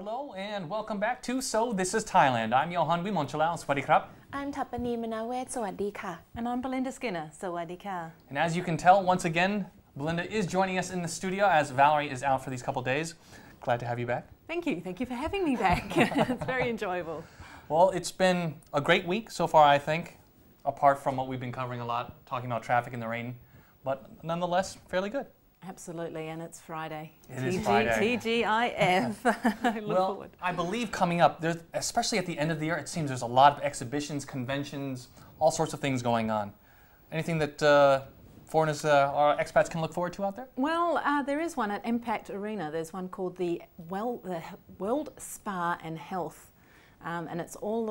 Hello and welcome back to So This is Thailand. I'm Johan Wimonchalau. Swadee krap. I'm Thapani Manawet. Sawadee ka. And I'm Belinda Skinner. Sawadee ka. And as you can tell, once again, Belinda is joining us in the studio as Valerie is out for these couple days. Glad to have you back. Thank you. Thank you for having me back. It's very enjoyable. Well, it's been a great week so far, I think, apart from what we've been covering a lot, talking about traffic in the rain, but nonetheless, fairly good. Absolutely, and it's Friday. It is Friday. TGIF. I look forward. I believe coming up, especially at the end of the year, it seems there's a lot of exhibitions, conventions, all sorts of things going on. Anything that foreigners or expats can look forward to out there? Well, there is one at Impact Arena. There's one called the World Spa and Health. And it's all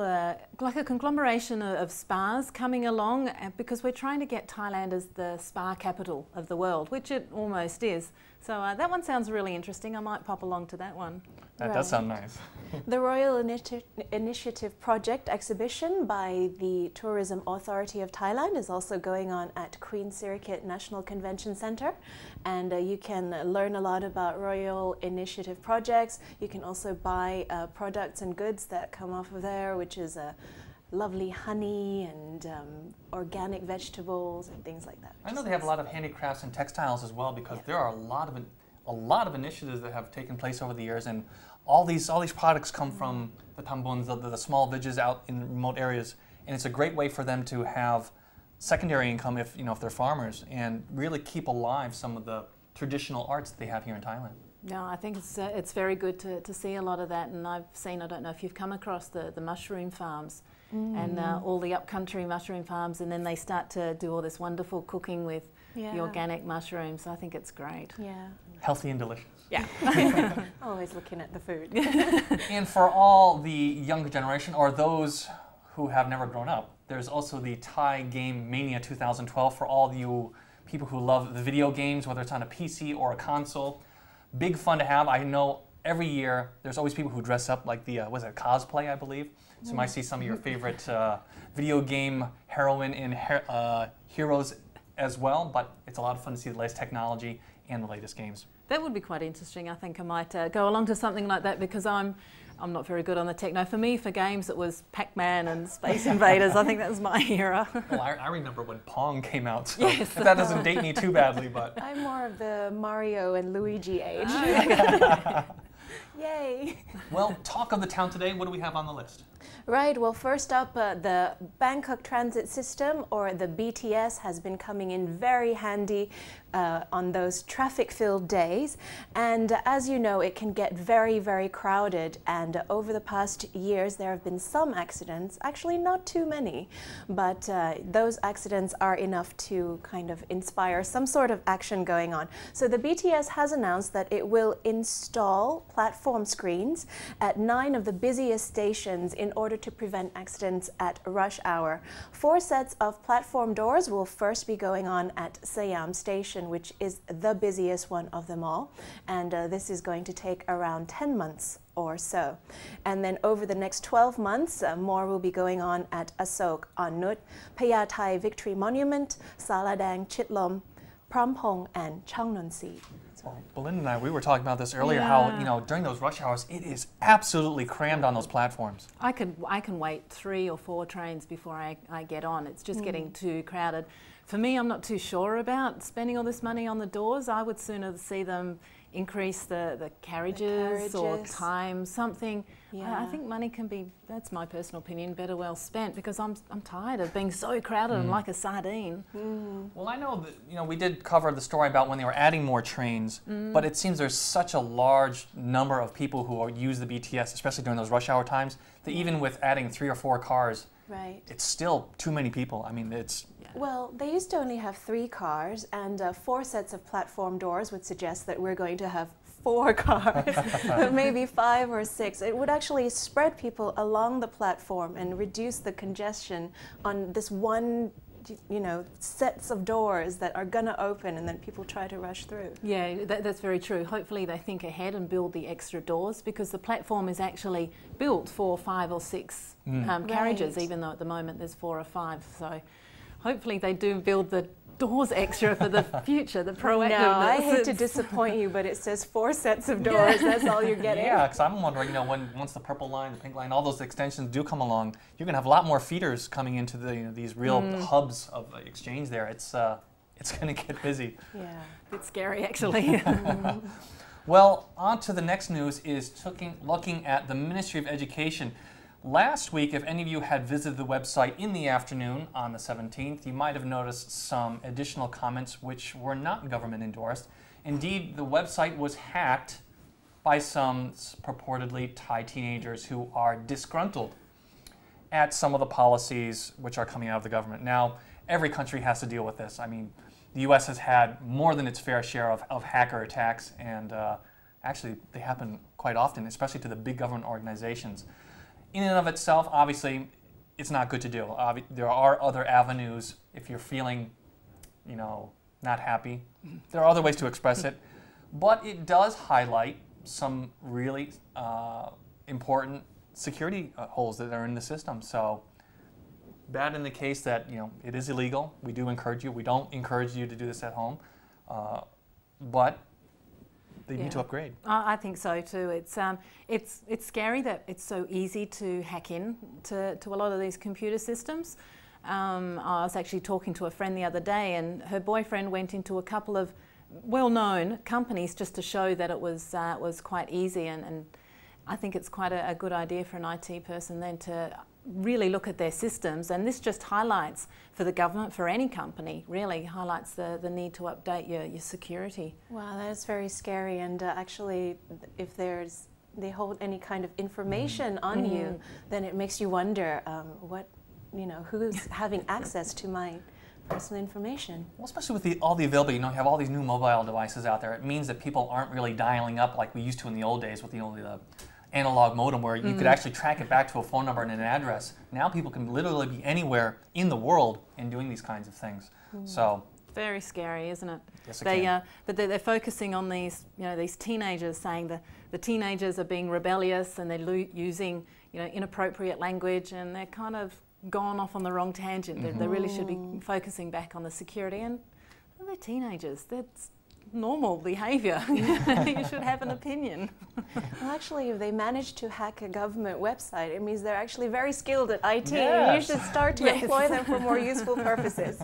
like a conglomeration of spas coming along because we're trying to get Thailand as the spa capital of the world, which it almost is. So that one sounds really interesting. I might pop along to that one. That does sound nice. The Royal Initiative Project exhibition by the Tourism Authority of Thailand is also going on at Queen Sirikit National Convention Centre, and you can learn a lot about Royal Initiative projects. You can also buy products and goods that come off of there, which is lovely honey and organic vegetables and things like that. I know they have a lot of handicrafts and textiles as well, because there are a lot of initiatives that have taken place over the years, and all these products come from the tambons, the small villages out in remote areas, and it's a great way for them to have secondary income if they're farmers, and really keep alive some of the traditional arts that they have here in Thailand. No, I think it's very good to see a lot of that, and I've seen, I don't know if you've come across the mushroom farms and all the upcountry mushroom farms, and then they start to do all this wonderful cooking with the organic mushrooms. I think it's great. Yeah. Healthy and delicious. Yeah. Always looking at the food. And for all the younger generation, or those who have never grown up, there's also the Thai Game Mania 2012 for all you people who love the video games, whether it's on a PC or a console. Big fun to have. I know every year there's always people who dress up like the, cosplay, I believe. So you might see some of your favorite video game heroine and heroes as well, but it's a lot of fun to see the latest technology and the latest games. That would be quite interesting. I think I might go along to something like that because I'm not very good on the techno. For me, for games, it was Pac-Man and Space Invaders. I think that was my era. Well, I remember when Pong came out, so yes. That doesn't date me too badly, but... I'm more of the Mario and Luigi age. Yay! Well, talk of the town today, what do we have on the list? Right, well, first up, the Bangkok Transit System, or the BTS, has been coming in very handy on those traffic-filled days. And as you know, it can get very, very crowded. And over the past years, there have been some accidents, actually not too many, but those accidents are enough to kind of inspire some sort of action going on. So the BTS has announced that it will install platform screens at 9 of the busiest stations in order to prevent accidents at rush hour. 4 sets of platform doors will first be going on at Siam Station, which is the busiest one of them all. And this is going to take around 10 months or so. And then over the next 12 months, more will be going on at Asok Annut, Payathai Victory Monument, Saladang Chitlom, Prampong, and Changnonsi. Well, Belinda and I, we were talking about this earlier, how during those rush hours, it is absolutely crammed on those platforms. I can wait 3 or 4 trains before I get on. It's just getting too crowded. For me, I'm not too sure about spending all this money on the doors. I would sooner see them increase the carriages or time, something. I think money can be, that's my personal opinion, better well spent, because I'm tired of being so crowded. I'm like a sardine. Well, I know that we did cover the story about when they were adding more trains, but it seems there's such a large number of people who use the BTS, especially during those rush hour times, that even with adding 3 or 4 cars, it's still too many people. I mean, it's... Well, they used to only have 3 cars, and 4 sets of platform doors would suggest that we're going to have 4 cars, but maybe 5 or 6. It would actually spread people along the platform and reduce the congestion on this one, sets of doors that are going to open, and then people try to rush through. Yeah, that's very true. Hopefully they think ahead and build the extra doors, because the platform is actually built for 5 or 6 carriages, even though at the moment there's 4 or 5. So hopefully they do build the doors extra for the future, the proactiveness. No, I hate to disappoint you, but it says 4 sets of doors. That's all you're getting. Yeah, because I'm wondering, you know, once the purple line, the pink line, all those extensions do come along, you're going to have a lot more feeders coming into these real hubs of exchange there. It's going to get busy. Yeah. A bit scary, actually. Well, on to the next news is looking at the Ministry of Education. Last week, if any of you had visited the website in the afternoon on the 17th, you might have noticed some additional comments which were not government endorsed. Indeed, the website was hacked by some purportedly Thai teenagers who are disgruntled at some of the policies which are coming out of the government. Now, every country has to deal with this. I mean, the U.S. has had more than its fair share of hacker attacks, and actually they happen quite often, especially to the big government organizations. In and of itself, obviously, it's not good to do. There are other avenues if you're feeling, you know, not happy. There are other ways to express it, but it does highlight some really important security holes that are in the system. So, bad in the case that, you know, it is illegal. We do encourage you. We don't encourage you to do this at home, but they need to upgrade. I think so too. It's scary that it's so easy to hack in to a lot of these computer systems. I was actually talking to a friend the other day, and her boyfriend went into a couple of well-known companies just to show that it was quite easy, and I think it's quite a good idea for an IT person then to really look at their systems, and this just highlights for the government, for any company, really highlights the need to update your security. Wow, that is very scary, and actually if they hold any kind of information on you, then it makes you wonder who's having access to my personal information. Well, especially with all the availability, you know, you have all these new mobile devices out there. It means that people aren't really dialing up like we used to in the old days with the analog modem, where you could actually track it back to a phone number and an address. Now people can literally be anywhere in the world and doing these kinds of things. So very scary, isn't it? Yes, it can. But they're focusing on these, you know, these teenagers, saying the teenagers are being rebellious and they're using, you know, inappropriate language, and they're kind of gone off on the wrong tangent. They really should be focusing back on the security, and they're teenagers. That's normal behaviour. You should have an opinion. Well, actually, if they manage to hack a government website, it means they're actually very skilled at IT. Yes. You should start to employ them for more useful purposes.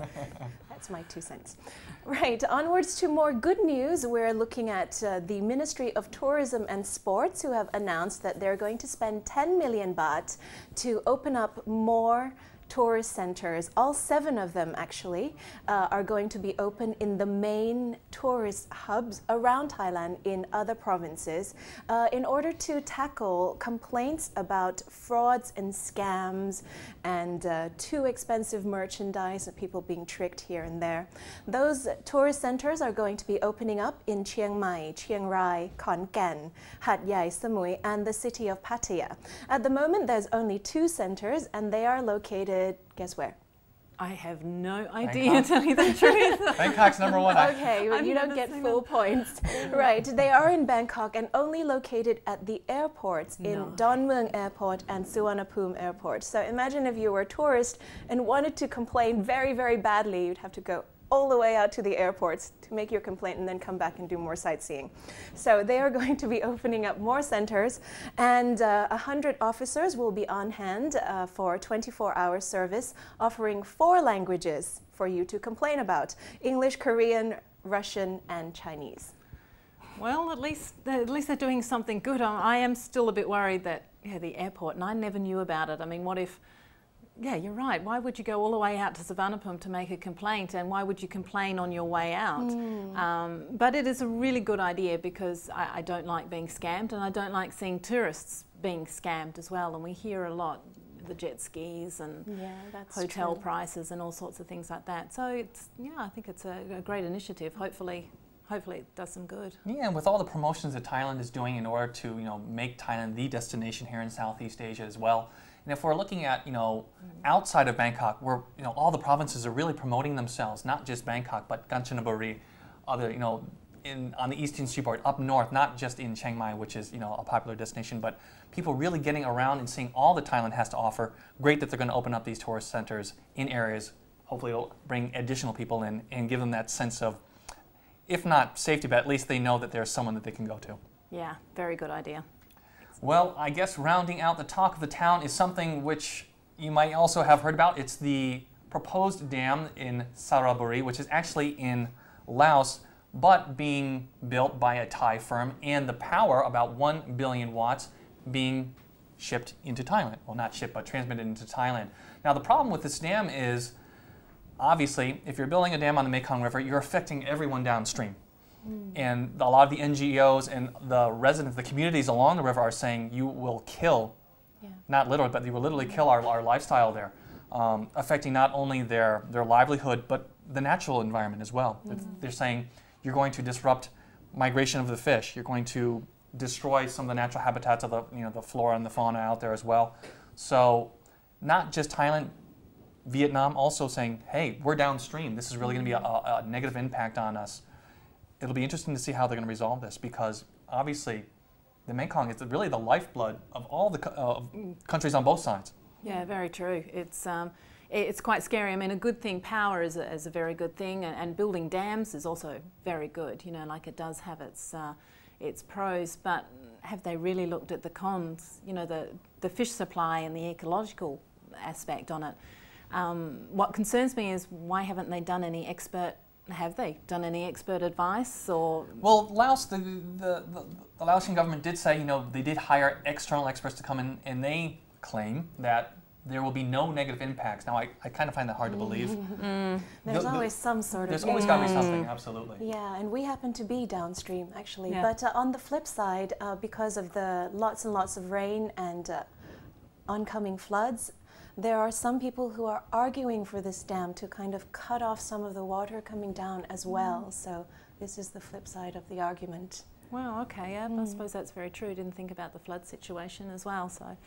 That's my 2 cents. Right, onwards to more good news. We're looking at the Ministry of Tourism and Sports, who have announced that they're going to spend 10 million baht to open up more tourist centers. All 7 of them actually are going to be open in the main tourist hubs around Thailand in other provinces in order to tackle complaints about frauds and scams and too expensive merchandise and people being tricked here and there. Those tourist centers are going to be opening up in Chiang Mai, Chiang Rai, Khon Kaen, Hat Yai, Samui, and the city of Pattaya. At the moment, there's only 2 centers, and they are located, guess where? I have no idea, to tell you the truth. Bangkok's number 1. Okay, but you don't get full points. Right, they are in Bangkok and only located at the airports in Don Mueang Airport and Suvarnabhumi Airport. So imagine if you were a tourist and wanted to complain very, very badly, you'd have to go all the way out to the airports to make your complaint and then come back and do more sightseeing. So they are going to be opening up more centers, and 100 officers will be on hand for 24-hour service, offering 4 languages for you to complain about: English, Korean, Russian, and Chinese. Well, at least they're doing something good. I am still a bit worried that the airport, and I never knew about it. I mean, what if? Yeah, you're right. Why would you go all the way out to Suvarnabhumi to make a complaint, and why would you complain on your way out? But it is a really good idea, because I don't like being scammed, and I don't like seeing tourists being scammed as well. And we hear a lot, the jet skis and hotel prices and all sorts of things like that. So it's, I think it's a great initiative. Hopefully it does some good. Yeah, and with all the promotions that Thailand is doing in order to, make Thailand the destination here in Southeast Asia as well. And if we're looking at, outside of Bangkok, where, all the provinces are really promoting themselves, not just Bangkok, but Kanchanaburi, other, on the eastern seaboard, up north, not just in Chiang Mai, which is, a popular destination, but people really getting around and seeing all that Thailand has to offer. Great that they're going to open up these tourist centers in areas hopefully it'll bring additional people in and give them that sense of, if not safety, but at least they know that there's someone that they can go to. Yeah, very good idea. Well, I guess rounding out the talk of the town is something which you might also have heard about. It's the proposed dam in Saraburi, which is actually in Laos, but being built by a Thai firm, and the power, about 1 billion watts, being shipped into Thailand. Well, not shipped, but transmitted into Thailand. Now, the problem with this dam is, obviously, if you're building a dam on the Mekong River, you're affecting everyone downstream. And a lot of the NGOs and the residents, the communities along the river are saying you will kill, not literally, but you will literally kill our lifestyle there, affecting not only their livelihood, but the natural environment as well. They're saying you're going to disrupt migration of the fish. You're going to destroy some of the natural habitats of the flora and the fauna out there as well. So not just Thailand, Vietnam also saying, hey, we're downstream. This is really going to be a negative impact on us. It'll be interesting to see how they're going to resolve this, because obviously the Mekong is really the lifeblood of all the countries on both sides. Yeah, very true. It's quite scary. I mean, a good thing, power is a very good thing, and building dams is also very good. You know, like it does have its pros, but have they really looked at the cons? You know, the fish supply and the ecological aspect on it. What concerns me is, why haven't they done any expert? Have they done any expert advice? Or well, Laos, the Laotian government did say, they did hire external experts to come in, and they claim that there will be no negative impacts. Now, I kind of find that hard to believe. There's always some sort of... There's always got to be something, absolutely. Yeah, and we happen to be downstream, actually. Yeah. But on the flip side, because of the lots and lots of rain and oncoming floods, there are some people who are arguing for this dam to kind of cut off some of the water coming down as well. So this is the flip side of the argument. Well, okay, yeah, I suppose that's very true. Didn't think about the flood situation as well, so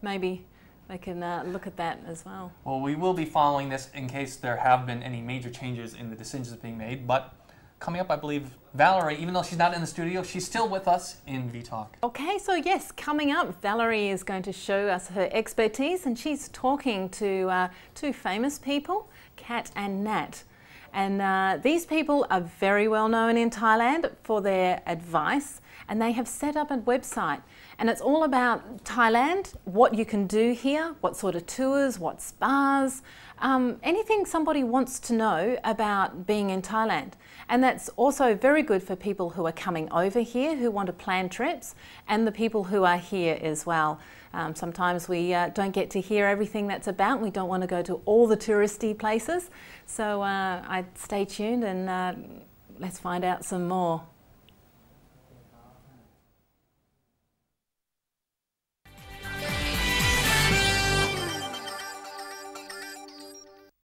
maybe they can look at that as well. Well, we will be following this in case there have been any major changes in the decisions being made, but coming up, I believe, Valerie, even though she's not in the studio, she's still with us in VTalk. Okay, so yes, coming up, Valerie is going to show us her expertise, and she's talking to two famous people, Kat and Nat. And these people are very well known in Thailand for their advice, and they have set up a website. And it's all about Thailand, what you can do here, what sort of tours, what spas, anything somebody wants to know about being in Thailand. And that's also very good for people who are coming over here, who want to plan trips, and the people who are here as well. Sometimes we don't get to hear everything that's about. We don't want to go to all the touristy places. So I'd stay tuned and let's find out some more.